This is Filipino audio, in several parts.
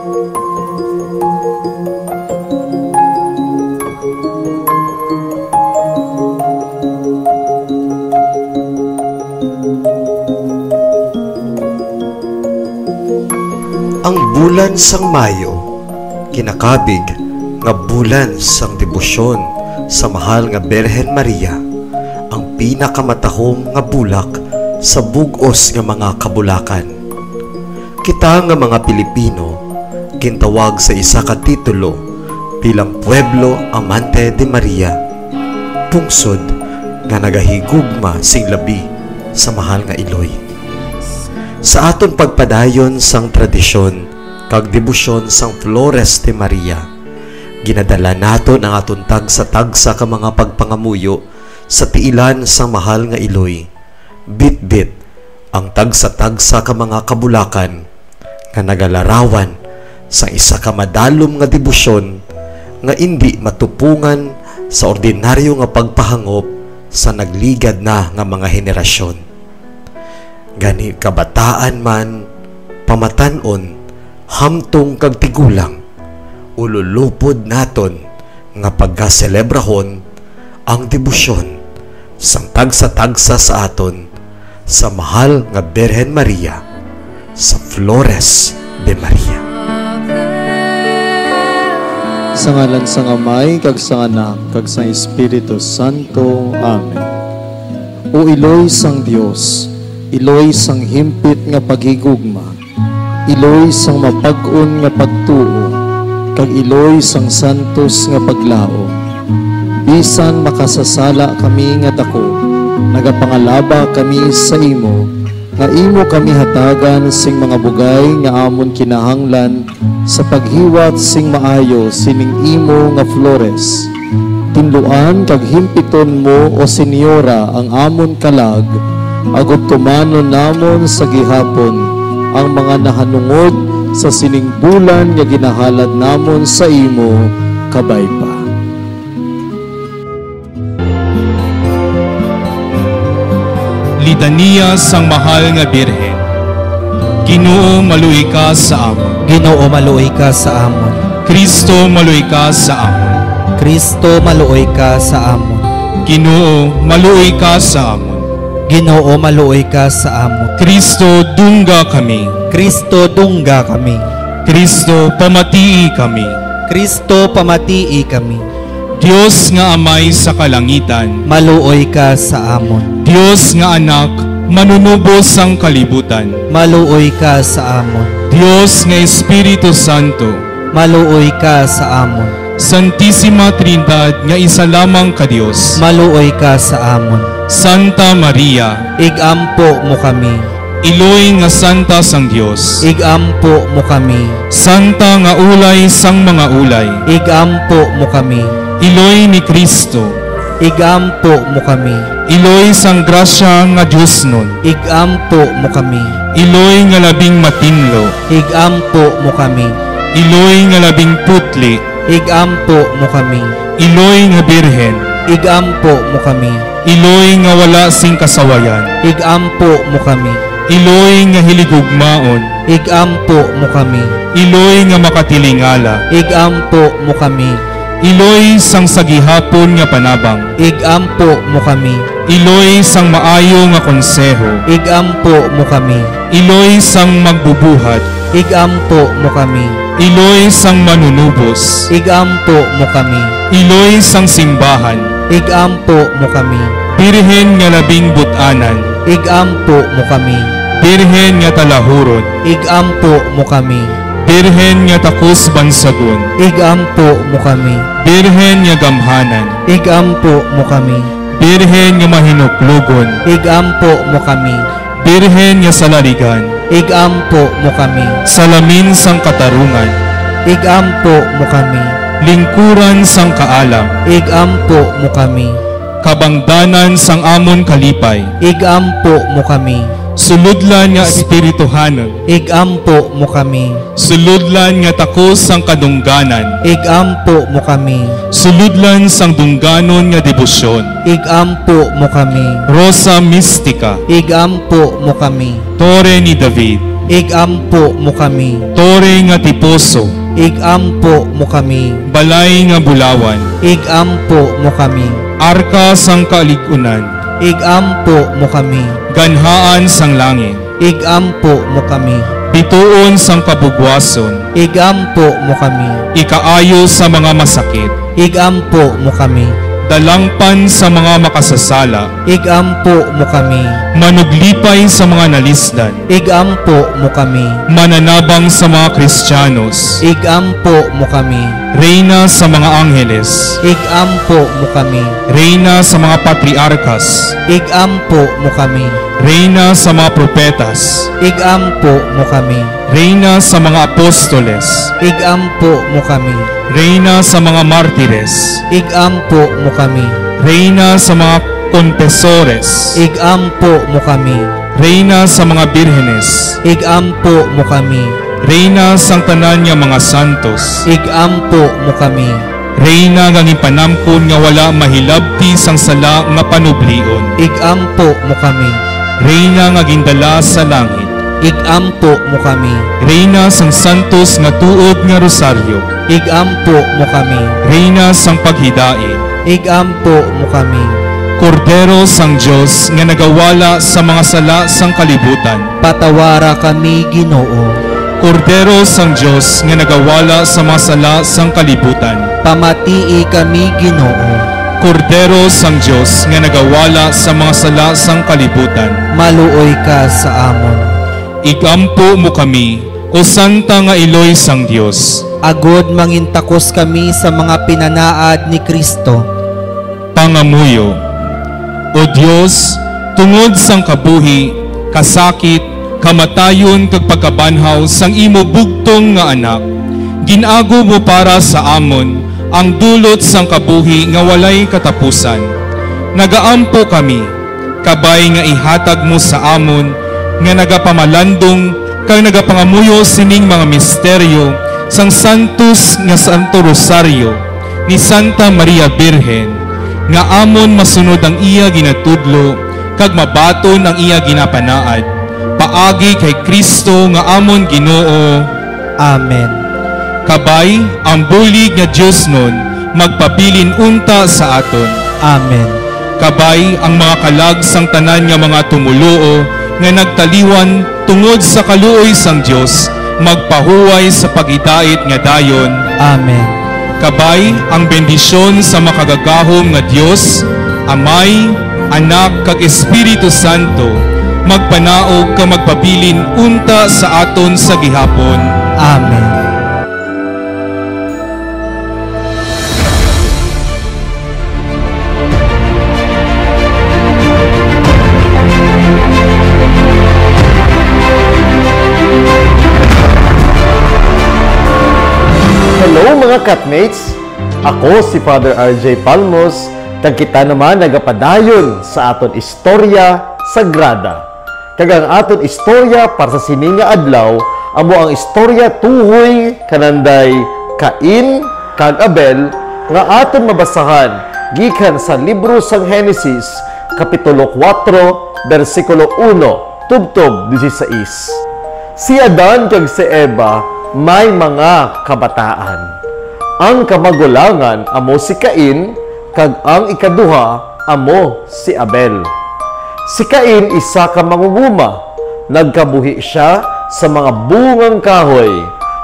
Ang bulan sang Mayo, kinakabig nga bulan sang debosyon sa mahal nga Birhen Maria, ang pinakamatahom nga bulak sa bug-os nga mga kabulakan. Kita nga mga Pilipino gintawag sa isa ka titulo bilang Pueblo Amante de Maria, pungsod nga nagahigugma sing labi sa mahal nga Iloy. Sa aton pagpadayon sang tradisyon kag debosyon sang Flores de Maria, ginadala naton ang aton tagsa-tagsa ka mga pagpangamuyo sa tiilan sang mahal nga Iloy. Bit-bit ang tagsa-tagsa ka mga kabulakan nga nagalarawan sa isa ka madalom nga debosyon nga indi matupungan sa ordinaryo nga pagpahangop sa nagligad na nga mga henerasyon. Gani kabataan man, pamatanon, hamtong kag tigulang, ululupod naton nga pagkaselebrahon ang debosyon sang tagsa-tagsa sa aton sa mahal nga Birhen Maria sa Flores de Maria. Sa ngalan sang Amay, kag sang Anak, kag sang Espiritu Santo. Amen. O Iloy sang Dios, Iloy sang himpit nga paghigugma, Iloy sang mapag-on nga pagtuo, kag Iloy sang santos nga paglao. Bisan makasasala kami nga dako, nagapangalaba kami sa imo, nga imo kami hatagan sing mga bugay nga amon kinahanglan sa paghiwat sing maayo sining imo nga Flores. Tinluan kag himpiton mo o Senyora ang amon kalag, agud tumanon namon sa gihapon ang mga nahanungod sa sining bulan nga ginahalad namon sa imo kabay pa. Litania sang mahal nga Birhen. Ginoo maluoy ka sa amon. Ginoo maluoy ka sa amon. Kristo maluoy ka sa amon. Kristo maluoy ka sa amon. Ginoo maluoy ka sa amon. Ginoo maluoy ka sa amon. Kristo dungga kami. Kristo dungga kami. Kristo pamatii kami. Kristo pamatii kami. Dios nga Amay sa kalangitan, maluoy ka sa amon. Dios nga Anak, manunubos sang kalibutan, maluoy ka sa amon. Dios nga Espiritu Santo, maluoy ka sa amon. Santisima Trinidad nga isa lamang ka Dios, maluoy ka sa amon. Santa Maria, igampo mo kami. Iloy nga Santa sang Dios, igampo mo kami. Santa nga ulay sang mga ulay, igampo mo kami. Iloy ni Kristo, igampo mo kami. Iloy sang grasya nga Diyos nun, igampo mo kami. Iloy nga labing matinlo, igampo mo kami. Iloy nga labing putli, igampo mo kami. Iloy nga Birhen, igampo mo kami. Iloy nga wala sing kasawayan, igampo mo kami. Iloy nga hiligugmaon, igampo mo kami. Iloy nga makatilingala, igampo mo kami. Iloy sang sagihapon nga panabang, igampo mo kami. Iloy sang maayo nga konseho, igampo mo kami. Iloy sang magbubuhat, igampo mo kami. Iloy sang manunubos, igampo mo kami. Iloy sang simbahan, igampo mo kami. Birhen nga labing butanan, igampo mo kami. Birhen nga talahuron, igampo mo kami. Birhen nga takos bansagon, igampo mo kami. Birhen nga gamhanan, igampo mo kami. Birhen nga mahinuklugon, igampo mo kami. Birhen nga salarigan, igampo mo kami. Salamin sang katarungan, igampo mo kami. Lingkuran sang kaalam, igampo mo kami. Kabangdanan sang amon kalipay, igampo mo kami. Suludlan nga espirituhanan, Igampo mo kami. suludlan nga takos sang kadungganan, Igampo mo kami. suludlan sang dungganon nga debosyon, Igampo mo kami. Rosa Mystica, Igampo mo kami. Tore ni David, Igampo mo kami. Tore nga Tiposo, Igampo mo kami. Balay nga Bulawan, Igampo mo kami. Arka sang Kaligunan, Igampo mo kami. Ganhaan sang Langit, Igampo mo kami. Bituon sang Kabugwason, Igampo mo kami. Ikaayo sa mga masakit, Igampo mo kami. Dalangpan sa mga makasasala, Igampo mo kami. Manuglipay sa mga nalisdan, Igampo mo kami. Mananabang sa mga Kristiyanos, Igampo mo kami. Reyna sa mga Angheles, Igampo mo kami. Reyna sa mga Patriarkas, Igampo mo kami. Reyna sa mga Propetas, Igampo mo kami. Reyna sa mga Apostoles, Igampo mo kami. Reyna sa mga Martires, Igampo mo kami. Reyna sa mga Confesores, Igampo mo kami. Reyna sa mga Birhenes, Igampo mo kami. Reyna sang tanan nga mga santos, Igampo mo kami. Reyna nga panamkon nga wala mahilabti sang sala nga panublion, Igampo mo kami. Reyna nga gindala sa langit, Igampo mo kami. Reyna sang santos nga tuod nga rosaryo, Igampo mo kami. Reyna sang paghidain, Igampo mo kami. Kordero sang Dios nga nagawala sa mga sala sang kalibutan, Patawara kami, Ginoo. Kordero sang Dios nga nagawala sa mga sala sang kalibutan, Pamatii kami, Ginoo. Kordero sang Dios nga nagawala sa mga sala sang kalibutan, Maluoy ka sa amon. igampo mo kami, o santa nga iloy sang Dios. Agod mangintakos kami sa mga pinanaad ni Kristo. Pangamuyo, o Dios, tungod sang kabuhi, kasakit, kamatayon kag pagkabanhaw sang imo bugtong nga anak, ginago mo para sa amon ang dulot sang kabuhi nga walay katapusan. Nagaampo kami, kabay nga ihatag mo sa amon, nga nagapamalandong kag nagapangamuyo sining mga misteryo sang Santos nga Santo Rosario ni Santa Maria Birhen, nga amon masunod ang iya ginatudlo kag mabaton ang iya ginapanaad, paagi kay Kristo nga amon Ginoo. Amen. Kabay ang bulig nga Dios nun magpabilin unta sa aton. Amen. Kabay ang mga kalag sang tanan nga mga tumuluo nga nagtaliwan tungod sa kaluoy sang Dios magpahuway sa pagidait nga dayon. Amen. Kabay ang bendisyon sa makagagahom nga Dios, Amay, Anak kag Espiritu Santo magpanaog ka magpabilin unta sa aton sa gihapon. Amen. Hello mga Catmates! Ako si Father RJ Palmos, kag kita naman nagapadayon sa aton istorya sagrada. Kag ang aton istorya para sa sininga adlaw, amo ang istorya tuhoy kananday Cain kag Abel nga aton mabasahan gikan sa libro sang Genesis, kapitulo 4, bersikulo 1, tubtob 16. Si Adan kag si Eva may mga kabataan. Ang kamagulangan amo si Cain, kag ang ikaduha amo si Abel. Si Cain isa ka mangunguma, nagkabuhi siya sa mga bungang kahoy,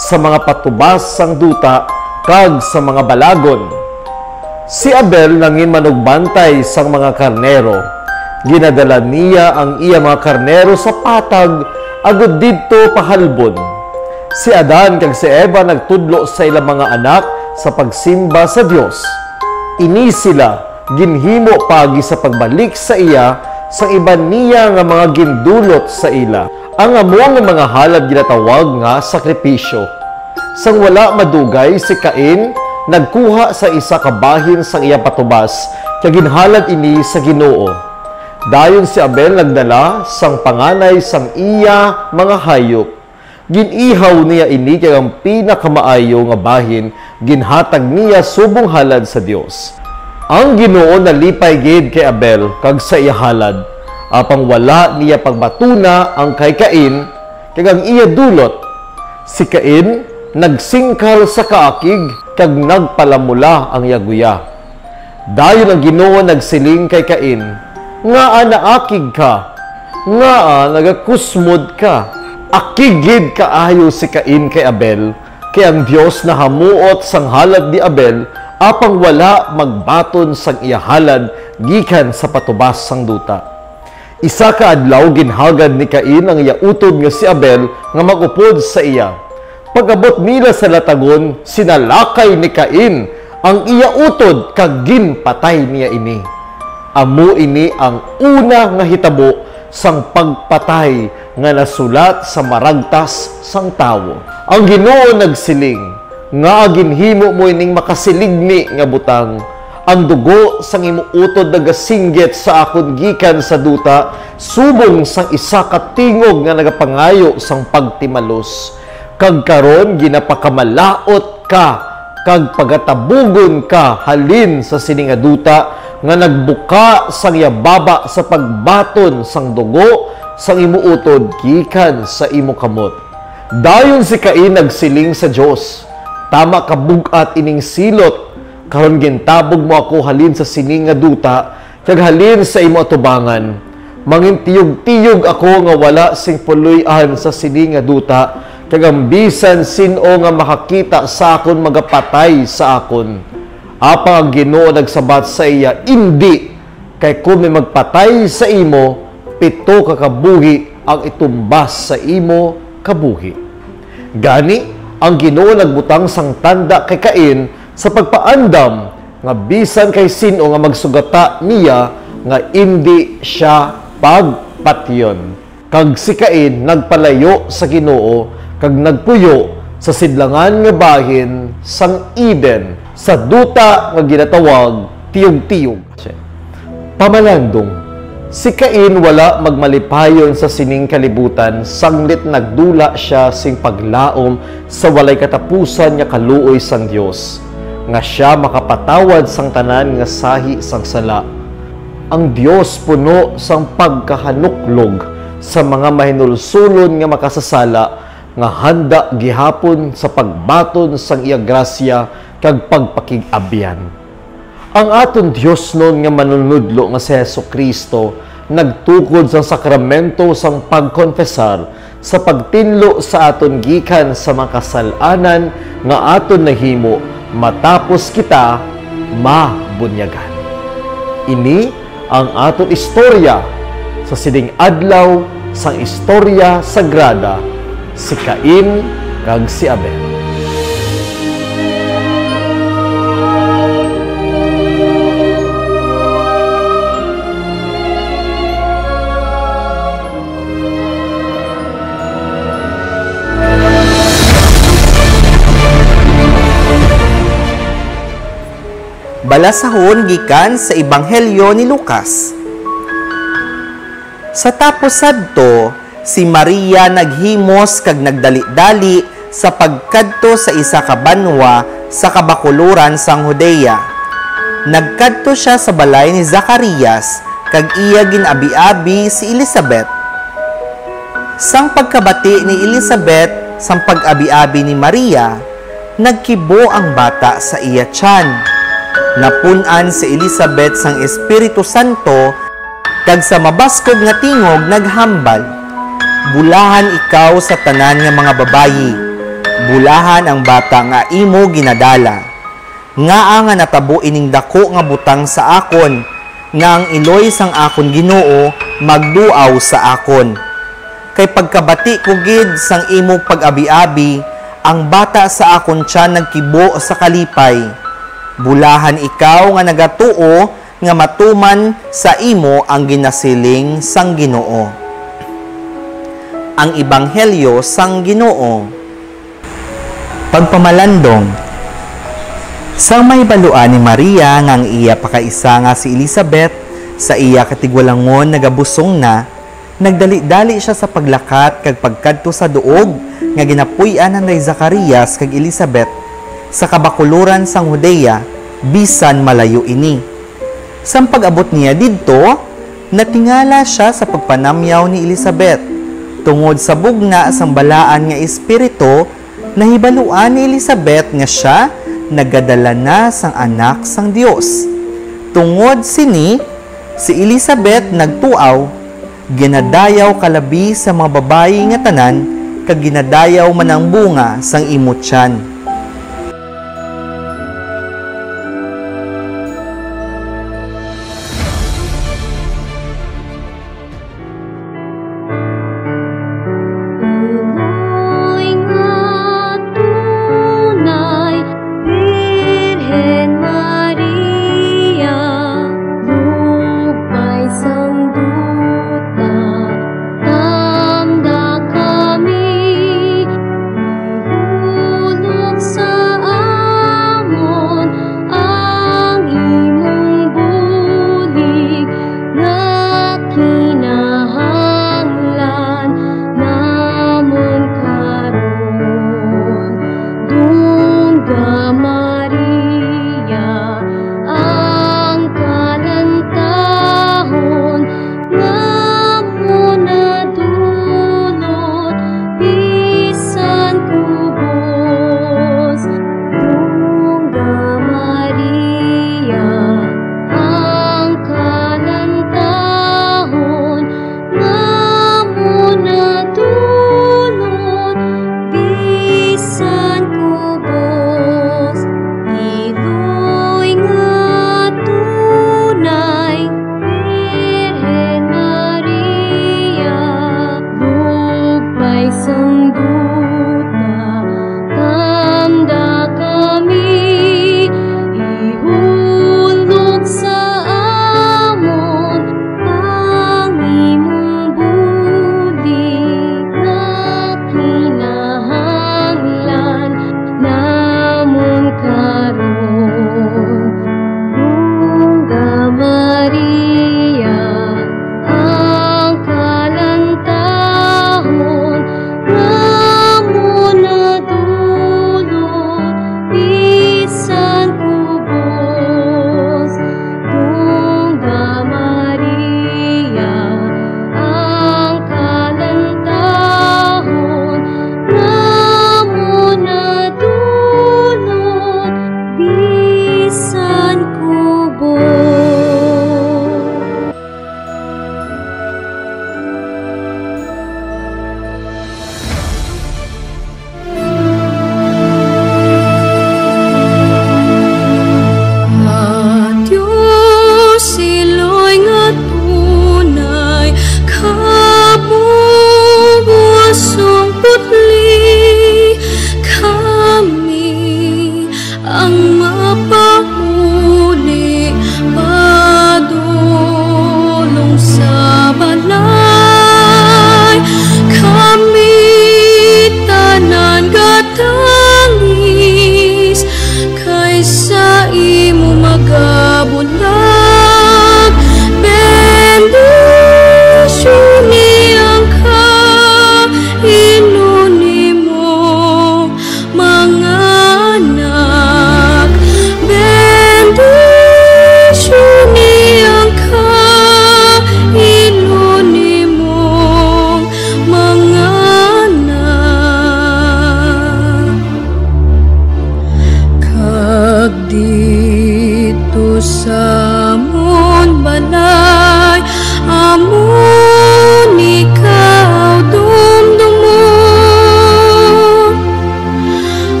sa mga patubas sang duta, kag sa mga balagon. Si Abel nangin manugbantay sang mga karnero. Ginadala niya ang iya mga karnero sa patag, agud didto pahalbon. Si Adan kag si Eva nagtudlo sa ilang mga anak sa pagsimba sa Dios. Ini sila ginhimo pagi sa pagbalik sa iya sa iban niya nga mga gindulot sa ila. Ang amo nga mga halad ginatawag nga sakripisyo. Sang wala madugay si Cain nagkuha sa isa ka bahin sang iya patubas kag ginhalad ini sa Ginoo. Dayon si Abel nagdala sang panganay sang iya mga hayop. Ginihaw niya ini kay ang pinakamaayo nga bahin, ginhatag niya subong halad sa Dios. Ang Ginoo nalipay gid kay Abel kag sa iya halad, apang wala niya pagbatuna ang kay Cain kag ang iya dulot. Si Cain nagsingkal sa kaakig kag nagpalamula ang yaguya. Dayon ang Ginoo nagsiling kay Cain, "Ngaa naakig ka? Ngaa nagakusmod ka?" Akigid kaayo si Cain kay Abel, kay ang Dios na hamuot sang halad ni Abel, apang wala magbaton sang iya halad gikan sa patubas sang duta. Isa ka adlaw ginhagad ni Cain ang iya utod nga si Abel nga magupod sa iya. Pag-abot nila sa latagon, sinalakay ni Cain ang iya utod kag ginpatay niya ini. Amo ini ang una nga hitabo sang pagpatay nga nasulat sa maragtas sang tawo. Ang Ginoo nagsiling, nga ginhimo mo ining makasiligni nga butang. Ang dugo sang imo utod nagasinggit sa akon gikan sa duta, subong sang isa ka tingog nga nagapangayo sang pagtimalos. Kag karon ginapakamalaot ka, kag pagatabugon ka halin sa sini nga duta, nga nagbuka sang yababa sa pagbaton sang dugo sang imo utod gikan sa imo kamot. Dayon si Cain nagsiling sa Dios, "Tama ka bugat ining silot, karon gintabog mo ako halin sa sini nga duta, kag halin sa imo atubangan. Mangintiyog-tiyog ako nga wala sing puloy-an sa sini nga duta, kag ang bisan sino nga makakita sa akon magapatay sa akon." Apa ang Ginoo nagsabat sa iya, "Indi, kay kung may magpatay sa imo, 7 ka kabuhi ang itumbas sa imo kabuhi." Gani, ang Ginoo nagbutang sang tanda kay Cain sa pagpaandam nga bisan kay sino nga magsugata niya nga indi siya pagpatyon. Kag si Cain nagpalayo sa Ginoo kag nagpuyo sa sidlangan nga bahin sang Eden, sa duta nga ginatawag tiyog-tiyog. Pamalandong, si Cain wala magmalipayon sa sining kalibutan, sanglit nagdula siya sing paglaom sa walay katapusan nga kaluoy sang Dios, nga siya makapatawad sang tanan nga sahi sang sala. Ang Dios puno sang pagkahanuklog sa mga mahinulsulon nga makasasala, nga handa gihapon sa pagbaton sang iya grasya kag pagpakig-abyan. Ang aton Dios nun nga manunudlo nga si Jesucristo nagtukod sa sakramento sang pagkonfesar sa pagtinlo sa aton gikan sa makasalanan nga aton nahimo matapos kita mabunyagan. Ini ang aton istorya sa sining adlaw sang istorya sagrada, si Cain kag si Abel. Balasahon gikan sa Ebanghelyo ni Lucas. Sa tapos sadto, si Maria naghimos kag nagdali-dali sa pagkadto sa isa ka banwa sa kabakuluran sang Judea. Nagkadto siya sa balay ni Zacarias kag iya ginabi-abi si Elizabeth. Sang pagkabati ni Elizabeth sang pag-abi-abi ni Maria, nagkibo ang bata sa iya tiyan. Napunan si Elizabeth sang Espiritu Santo, kag sa mabaskog nga tingog naghambal, "Bulahan ikaw sa tanan nga mga babayi, bulahan ang bata nga imo ginadala. Ngaa nga natabo ining dako nga butang sa akon, nga ang iloy sang akon Ginoo magduaw sa akon. Kay pagkabati ko gid sang imo pag-abi-abi, ang bata sa akon tiyan nagkibo sa kalipay. Bulahan ikaw nga nagatuo nga matuman sa imo ang ginasiling sang Ginoo." Ang Ebanghelyo sang Ginoo. Pagpamalandong, sang may baluan ni Maria nga ang iya pakaisa nga si Elizabeth, Sa iya katigwalangon nagabusong na, nagdali-dali siya sa paglakat kag pagkadto sa duog nga ginapuy-an ni Zacarias kag Elizabeth sa kabakuluran sang Judea bisan malayo ini. Sang pag-abot niya didto, natingala siya sa pagpanamyaw ni Elizabeth. Tungod sa bugna sang balaan nga espiritu, nahibaluan ni Elizabeth nga siya nagadala na sang anak sang Dios. Tungod sini, si Elizabeth nagtuaw, ginadayaw kalabi sa mga babayi nga tanan, kag ginadayaw man ang bunga sang imot tiyan.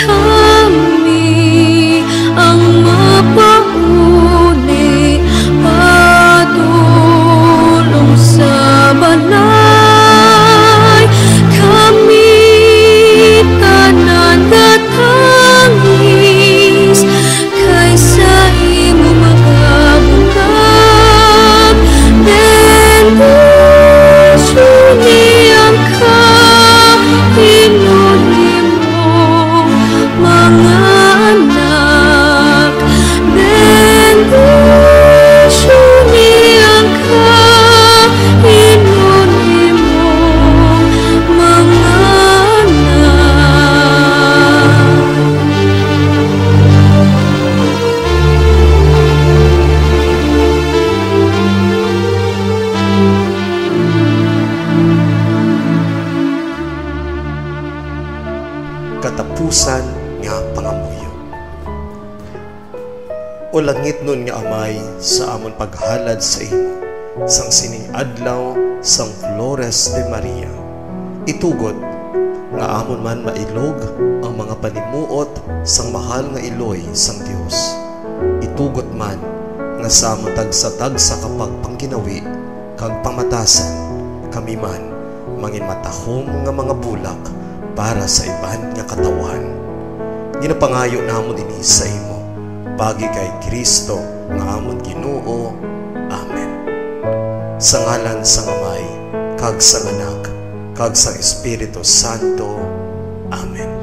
Kami ang mapauli, O langit nun nga amay sa amon paghalad sa imo, sang sining adlaw sang Flores de Maria. Itugot nga amon man mailog ang mga panimuot sang mahal nga iloy sang Dios. Itugot man nga sa amon tagsa-tagsa kapag pangginawi kag pamatasan, kami man mangin matahom nga mga bulak para sa iban nga katawan. Ginapangayo namon dinhi sa imo, pagi kay Kristo nga amon Ginoo. Amen. Sa ngalan sang Amay, kag sang Anak, kag sang Espiritu Santo. Amen.